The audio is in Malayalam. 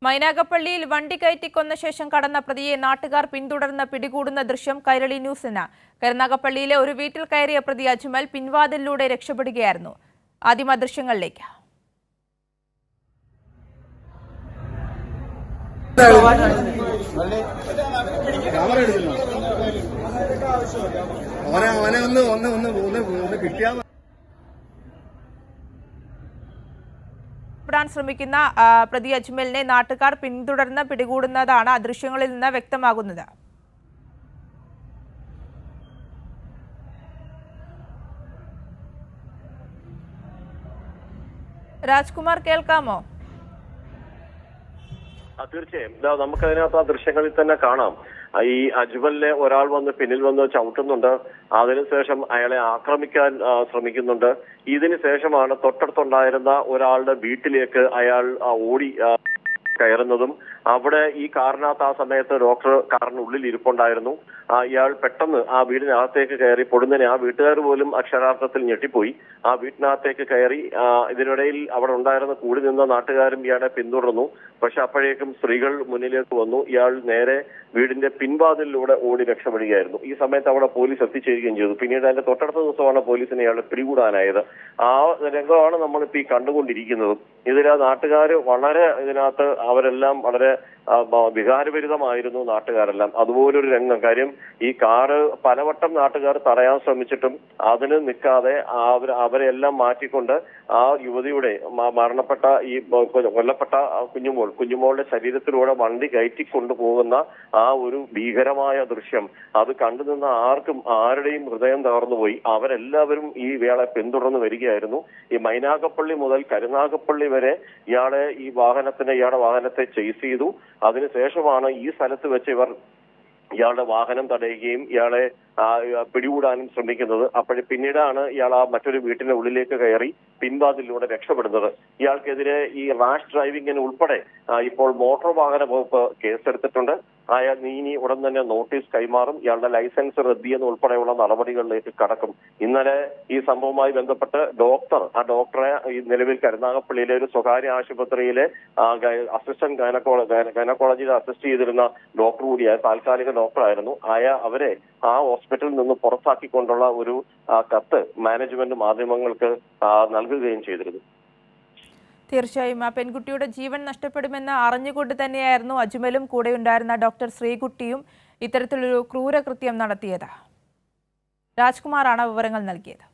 മൈനാഗപ്പള്ളിയിൽ വണ്ടി കയറ്റി കൊന്ന ശേഷം കടന്ന പ്രതിയെ നാട്ടുകാർ പിന്തുടർന്ന് പിടികൂടുന്ന ദൃശ്യം കൈരളി ന്യൂസിന്. കരുനാഗപ്പള്ളിയിലെ ഒരു വീട്ടിൽ കയറിയ പ്രതി അജ്മൽ പിൻവാതിലിലൂടെ രക്ഷപ്പെടുകയായിരുന്നു. ആദ്യം ദൃശ്യങ്ങളിലേക്ക്. ാൻ ശ്രമിക്കുന്ന പ്രതി അജ്മലിനെ നാട്ടുകാർ പിന്തുടർന്ന് പിടികൂടുന്നതാണ് ദൃശ്യങ്ങളിൽ നിന്ന് വ്യക്തമാകുന്നത്. രാജ്കുമാർ, കേൾക്കാമോ? തീർച്ചയായും നമുക്കതിനകത്ത് ആ ദൃശ്യങ്ങളിൽ തന്നെ കാണാം. ഈ അജ്മലിനെ ഒരാൾ വന്ന് പിന്നിൽ വന്ന് ചവിട്ടുന്നുണ്ട്. അതിനുശേഷം അയാളെ ആക്രമിക്കാൻ ശ്രമിക്കുന്നുണ്ട്. ഇതിന് ശേഷമാണ് തൊട്ടടുത്തുണ്ടായിരുന്ന ഒരാളുടെ വീട്ടിലേക്ക് അയാൾ ഓടി കയറുന്നതും അവിടെ ഈ കാറിനകത്ത് ആ സമയത്ത് ഡോക്ടർ കാറിനുള്ളിൽ ഇരിപ്പുണ്ടായിരുന്നു. ഇയാൾ പെട്ടെന്ന് ആ വീടിനകത്തേക്ക് കയറി. പൊടുന്നനെ ആ വീട്ടുകാർ പോലും അക്ഷരാർത്ഥത്തിൽ ഞെട്ടിപ്പോയി. ആ വീട്ടിനകത്തേക്ക് കയറി. ഇതിനിടയിൽ അവിടെ ഉണ്ടായിരുന്ന കൂടി നിന്ന നാട്ടുകാരും ഇയാളെ പിന്തുടർന്നു. പക്ഷെ അപ്പോഴേക്കും സ്ത്രീകൾ മുന്നിലേക്ക് വന്നു. ഇയാൾ നേരെ വീടിന്റെ പിൻവാതിലിലൂടെ ഓടി രക്ഷപ്പെടുകയായിരുന്നു. ഈ സമയത്ത് അവിടെ പോലീസ് എത്തിച്ചേരുകയും ചെയ്തു. പിന്നീട് അതിന്റെ തൊട്ടടുത്ത ദിവസമാണ് പോലീസിനെ ഇയാളെ പിടികൂടാനായത്. ആ രംഗമാണ് നമ്മളിപ്പോ ഈ കണ്ടുകൊണ്ടിരിക്കുന്നത്. ഇതിലെ നാട്ടുകാർ വളരെ ഇതിനകത്ത് അവരെല്ലാം വളരെ വികാരഭരിതമായിരുന്നു നാട്ടുകാരെല്ലാം. അതുപോലൊരു രംഗം. കാര്യം ഈ കാറ് പലവട്ടം നാട്ടുകാർ തടയാൻ ശ്രമിച്ചിട്ടും അതിന് നിൽക്കാതെ അവരെല്ലാം മാറ്റിക്കൊണ്ട് ആ യുവതിയുടെ മരണപ്പെട്ട ഈ കൊല്ലപ്പെട്ട കുഞ്ഞുമോളുടെ ശരീരത്തിലൂടെ വണ്ടി കയറ്റിക്കൊണ്ടു പോകുന്ന ആ ഒരു ഭീകരമായ ദൃശ്യം അത് കണ്ടുനിന്ന ആർക്കും ആരുടെയും ഹൃദയം തകർന്നുപോയി. അവരെല്ലാവരും ഈ ഇയാളെ പിന്തുടർന്ന് വരികയായിരുന്നു. ഈ മൈനാഗപ്പള്ളി മുതൽ കരുനാഗപ്പള്ളി വരെ ഇയാളുടെ വാഹനത്തെ ചേസ് ചെയ്തു. അതിനുശേഷമാണ് ഈ സ്ഥലത്ത് വെച്ച് ഇവർ ഇയാളുടെ വാഹനം തടയുകയും ഇയാളെ പിടികൂടാനും ശ്രമിക്കുന്നത്. പിന്നീടാണ് ഇയാൾ ആ മറ്റൊരു വീട്ടിന്റെ ഉള്ളിലേക്ക് കയറി പിൻവാതിലൂടെ രക്ഷപ്പെടുന്നത്. ഇയാൾക്കെതിരെ ഈ റാഷ് ഡ്രൈവിംഗിന് ഉൾപ്പെടെ ഇപ്പോൾ മോട്ടോർ വാഹന വകുപ്പ് കേസെടുത്തിട്ടുണ്ട്. അയാൾ ഇനി ഉടൻ തന്നെ നോട്ടീസ് കൈമാറും. ഇയാളുടെ ലൈസൻസ് റദ്ദിയെന്ന് ഉൾപ്പെടെയുള്ള നടപടികളിലേക്ക് കടക്കും. ഇന്നലെ ഈ സംഭവവുമായി ബന്ധപ്പെട്ട് ഡോക്ടറെ ഈ നിലവിൽ കരുനാഗപ്പള്ളിയിലെ ഒരു സ്വകാര്യ ആശുപത്രിയിലെ അസിസ്റ്റന്റ് ഗൈനക്കോളജിയിൽ അസിസ്റ്റ് ചെയ്തിരുന്ന ഡോക്ടർ കൂടിയായ താൽക്കാലിക ഡോക്ടറായിരുന്നു. അവരെ ആ ഹോസ്പിറ്റലിൽ നിന്ന് പുറത്താക്കിക്കൊണ്ടുള്ള ഒരു കത്ത് മാനേജ്മെന്റ് മാധ്യമങ്ങൾക്ക് നൽകുകയും ചെയ്തിരുന്നു. തീർച്ചയായും ആ പെൺകുട്ടിയുടെ ജീവൻ നഷ്ടപ്പെടുമെന്ന് അറിഞ്ഞുകൊണ്ട് തന്നെയായിരുന്നു അജ്മലും കൂടെയുണ്ടായിരുന്ന ഡോക്ടർ ശ്രീകുട്ടിയും ഇത്തരത്തിലൊരു ക്രൂരകൃത്യം നടത്തിയത്. രാജ്കുമാറാണ് വിവരങ്ങൾ നൽകിയത്.